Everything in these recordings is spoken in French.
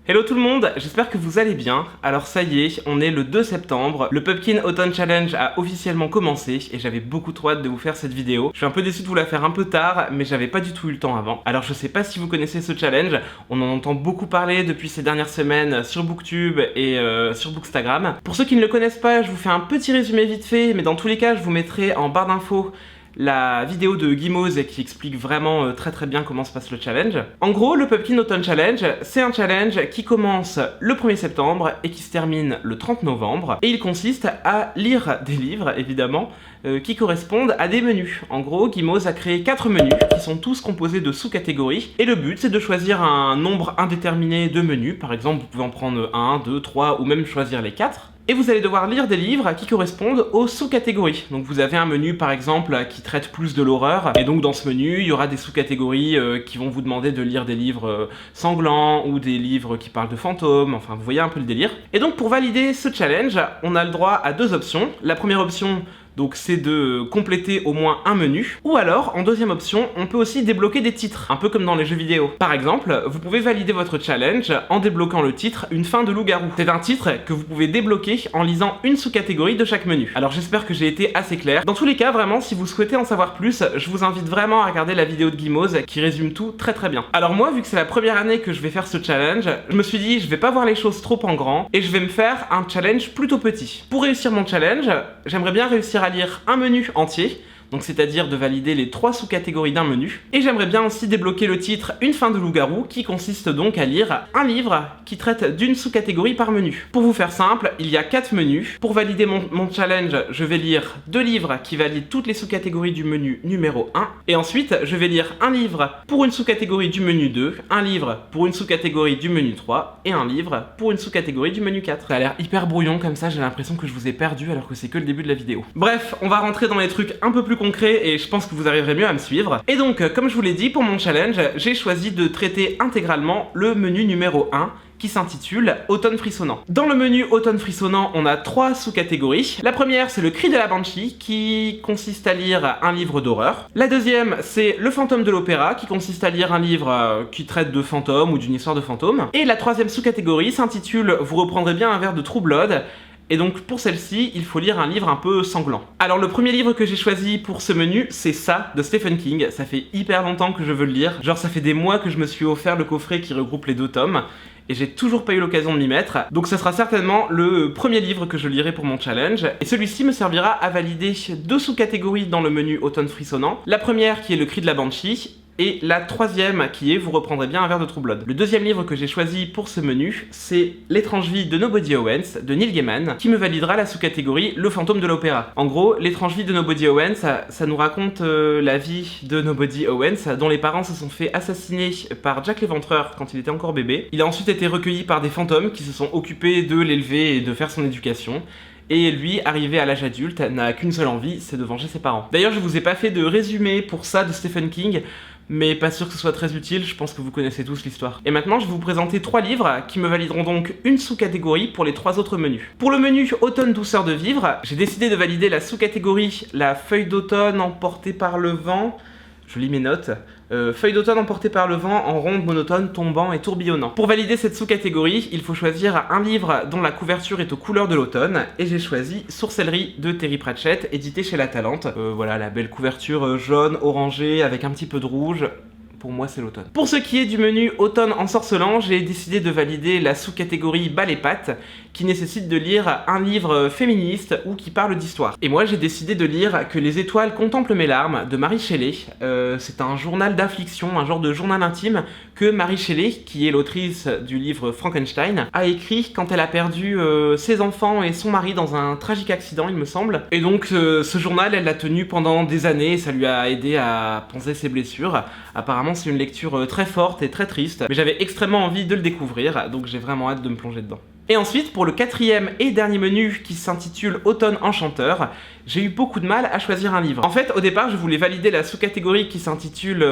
Hello tout le monde, j'espère que vous allez bien. Alors ça y est, on est le 2 septembre, le Pumpkin Autumn Challenge a officiellement commencé et j'avais beaucoup trop hâte de vous faire cette vidéo. Je suis un peu déçu de vous la faire un peu tard, mais j'avais pas du tout eu le temps avant. Alors je sais pas si vous connaissez ce challenge, on en entend beaucoup parler depuis ces dernières semaines sur Booktube et sur Bookstagram. Pour ceux qui ne le connaissent pas, je vous fais un petit résumé vite fait, mais dans tous les cas, je vous mettrai en barre d'infos la vidéo de Guimauze qui explique vraiment très bien comment se passe le challenge. En gros, le Pumpkin Autumn Challenge, c'est un challenge qui commence le 1er septembre et qui se termine le 30 novembre. Et il consiste à lire des livres, évidemment, qui correspondent à des menus. En gros, Guimauze a créé 4 menus qui sont tous composés de sous-catégories. Et le but, c'est de choisir un nombre indéterminé de menus. Par exemple, vous pouvez en prendre 1, 2, 3 ou même choisir les 4. Et vous allez devoir lire des livres qui correspondent aux sous-catégories. Donc vous avez un menu par exemple qui traite plus de l'horreur, et donc dans ce menu il y aura des sous-catégories qui vont vous demander de lire des livres sanglants ou des livres qui parlent de fantômes, enfin vous voyez un peu le délire. Et donc pour valider ce challenge, on a le droit à 2 options. La première option, donc c'est de compléter au moins un menu, ou alors en deuxième option on peut aussi débloquer des titres, un peu comme dans les jeux vidéo. Par exemple, vous pouvez valider votre challenge en débloquant le titre Une fin de loup-garou. C'est un titre que vous pouvez débloquer en lisant une sous-catégorie de chaque menu. Alors j'espère que j'ai été assez clair. Dans tous les cas, vraiment, si vous souhaitez en savoir plus, je vous invite vraiment à regarder la vidéo de Guimauze qui résume tout très bien. Alors moi, vu que c'est la première année que je vais faire ce challenge, je me suis dit je vais pas voir les choses trop en grand et je vais me faire un challenge plutôt petit. Pour réussir mon challenge, j'aimerais bien réussir à lire un menu entier, donc c'est-à-dire de valider les 3 sous-catégories d'un menu. Et j'aimerais bien aussi débloquer le titre Une fin de loup-garou, qui consiste donc à lire un livre qui traite d'une sous-catégorie par menu. Pour vous faire simple, il y a 4 menus. Pour valider mon challenge, je vais lire 2 livres qui valident toutes les sous-catégories du menu numéro 1. Et ensuite, je vais lire un livre pour une sous-catégorie du menu 2, un livre pour une sous-catégorie du menu 3, et un livre pour une sous-catégorie du menu 4. Ça a l'air hyper brouillon comme ça, j'ai l'impression que je vous ai perdu alors que c'est que le début de la vidéo. Bref, on va rentrer dans les trucs un peu plus concret et je pense que vous arriverez mieux à me suivre. Et donc, comme je vous l'ai dit, pour mon challenge, j'ai choisi de traiter intégralement le menu numéro 1 qui s'intitule Automne frissonnant. Dans le menu Automne frissonnant, on a 3 sous-catégories. La première, c'est le cri de la banshee, qui consiste à lire un livre d'horreur. La deuxième, c'est le fantôme de l'opéra, qui consiste à lire un livre qui traite de fantômes ou d'une histoire de fantômes. Et la troisième sous-catégorie s'intitule Vous reprendrez bien un verre de True Blood. Et donc pour celle-ci, il faut lire un livre un peu sanglant. Alors le premier livre que j'ai choisi pour ce menu, c'est ça, de Stephen King. Ça fait hyper longtemps que je veux le lire. Genre ça fait des mois que je me suis offert le coffret qui regroupe les 2 tomes. Et j'ai toujours pas eu l'occasion de m'y mettre. Donc ça sera certainement le premier livre que je lirai pour mon challenge. Et celui-ci me servira à valider 2 sous-catégories dans le menu Automne frissonnant. La première qui est le cri de la banshee, et la troisième qui est Vous reprendrez bien un verre de True Blood. Le deuxième livre que j'ai choisi pour ce menu, c'est L'étrange vie de Nobody Owens de Neil Gaiman, qui me validera la sous-catégorie Le fantôme de l'opéra. En gros, L'étrange vie de Nobody Owens, ça nous raconte la vie de Nobody Owens, dont les parents se sont fait assassiner par Jack l'Éventreur quand il était encore bébé. Il a ensuite été recueilli par des fantômes qui se sont occupés de l'élever et de faire son éducation. Et lui, arrivé à l'âge adulte, n'a qu'une seule envie, c'est de venger ses parents. D'ailleurs, je vous ai pas fait de résumé pour ça de Stephen King, mais pas sûr que ce soit très utile, je pense que vous connaissez tous l'histoire. Et maintenant, je vais vous présenter 3 livres qui me valideront donc une sous-catégorie pour les 3 autres menus. Pour le menu Automne douceur de vivre, j'ai décidé de valider la sous-catégorie La feuille d'automne emportée par le vent. Je lis mes notes. Feuille d'automne emportée par le vent en ronde monotone, tombant et tourbillonnant. Pour valider cette sous-catégorie, il faut choisir un livre dont la couverture est aux couleurs de l'automne, et j'ai choisi Sorcellerie de Terry Pratchett, édité chez La Talente. Voilà, la belle couverture jaune, orangée, avec un petit peu de rouge. Pour moi, c'est l'automne. Pour ce qui est du menu Automne ensorcelant, j'ai décidé de valider la sous-catégorie Bal et Pâtes, qui nécessite de lire un livre féministe ou qui parle d'histoire. Et moi, j'ai décidé de lire Que les étoiles contemplent mes larmes de Mary Shelley. C'est un journal d'affliction, un genre de journal intime que Mary Shelley, qui est l'autrice du livre Frankenstein, a écrit quand elle a perdu ses enfants et son mari dans un tragique accident, il me semble. Et donc, ce journal, elle l'a tenu pendant des années et ça lui a aidé à panser ses blessures. Apparemment, c'est une lecture très forte et très triste, mais j'avais extrêmement envie de le découvrir, donc j'ai vraiment hâte de me plonger dedans. Et ensuite, pour le 4e et dernier menu qui s'intitule Automne enchanteur, j'ai eu beaucoup de mal à choisir un livre. En fait, au départ, je voulais valider la sous-catégorie qui s'intitule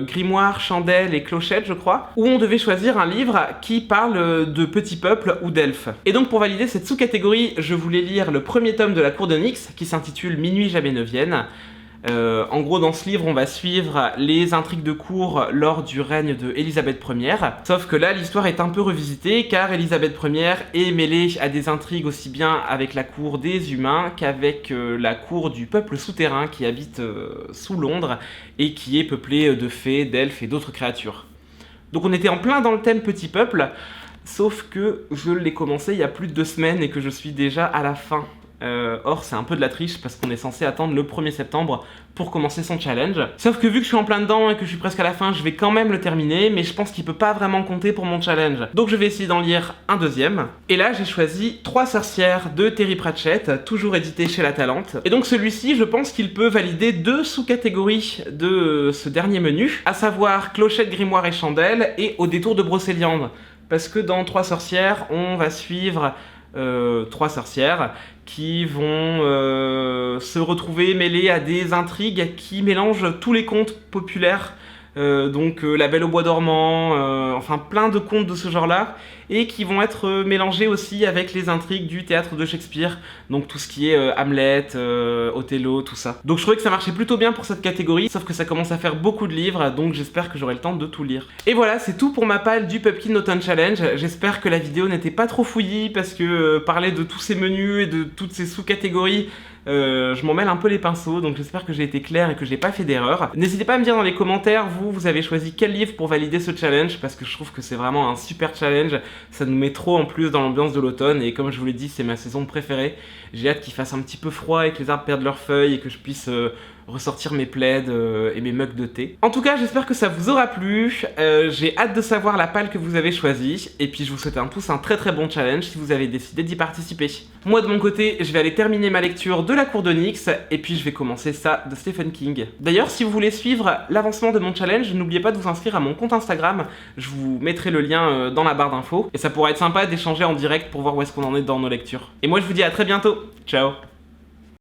Grimoire, Chandelle et Clochette, je crois, où on devait choisir un livre qui parle de petits peuples ou d'elfes. Et donc, pour valider cette sous-catégorie, je voulais lire le premier tome de La Cour d'Onyx, qui s'intitule Minuit jamais ne vienne. En gros, dans ce livre, on va suivre les intrigues de cour lors du règne de Élisabeth Ière. Sauf que là, l'histoire est un peu revisitée, car Élisabeth Ière est mêlée à des intrigues aussi bien avec la cour des humains qu'avec la cour du peuple souterrain qui habite sous Londres et qui est peuplée de fées, d'elfes et d'autres créatures. Donc on était en plein dans le thème petit peuple, sauf que je l'ai commencé il y a plus de 2 semaines et que je suis déjà à la fin. Or c'est un peu de la triche parce qu'on est censé attendre le 1er septembre pour commencer son challenge. Sauf que vu que je suis en plein dedans et que je suis presque à la fin, je vais quand même le terminer, mais je pense qu'il peut pas vraiment compter pour mon challenge. Donc je vais essayer d'en lire un deuxième. Et là j'ai choisi 3 sorcières de Terry Pratchett, toujours édité chez La Talente. Et donc celui-ci, je pense qu'il peut valider 2 sous-catégories de ce dernier menu, à savoir Clochette, Grimoire et Chandelle et Au détour de Brocéliande. Parce que dans 3 sorcières, on va suivre 3 sorcières qui vont se retrouver mêlées à des intrigues qui mélangent tous les contes populaires, donc La Belle au bois dormant, enfin plein de contes de ce genre-là, et qui vont être mélangés aussi avec les intrigues du théâtre de Shakespeare, donc tout ce qui est Hamlet, Othello, tout ça. Donc je trouvais que ça marchait plutôt bien pour cette catégorie, sauf que ça commence à faire beaucoup de livres, donc j'espère que j'aurai le temps de tout lire. Et voilà, c'est tout pour ma palle du Pumpkin Autumn Challenge. J'espère que la vidéo n'était pas trop fouillie, parce que parler de tous ces menus et de toutes ces sous-catégories, je m'en mêle un peu les pinceaux, donc j'espère que j'ai été clair et que j'ai pas fait d'erreur. N'hésitez pas à me dire dans les commentaires, vous avez choisi quel livre pour valider ce challenge, parce que je trouve que c'est vraiment un super challenge. Ça nous met trop en plus dans l'ambiance de l'automne, et comme je vous l'ai dit, c'est ma saison préférée. J'ai hâte qu'il fasse un petit peu froid et que les arbres perdent leurs feuilles et que je puisse ressortir mes plaids et mes mugs de thé. En tout cas, j'espère que ça vous aura plu. J'ai hâte de savoir la palle que vous avez choisie. Et puis je vous souhaite tous un très bon challenge si vous avez décidé d'y participer. Moi de mon côté, je vais aller terminer ma lecture de La Cour d'Onyx et puis je vais commencer ça de Stephen King. D'ailleurs, si vous voulez suivre l'avancement de mon challenge, n'oubliez pas de vous inscrire à mon compte Instagram. Je vous mettrai le lien dans la barre d'infos. Et ça pourra être sympa d'échanger en direct pour voir où est-ce qu'on en est dans nos lectures. Et moi je vous dis à très bientôt. Ciao.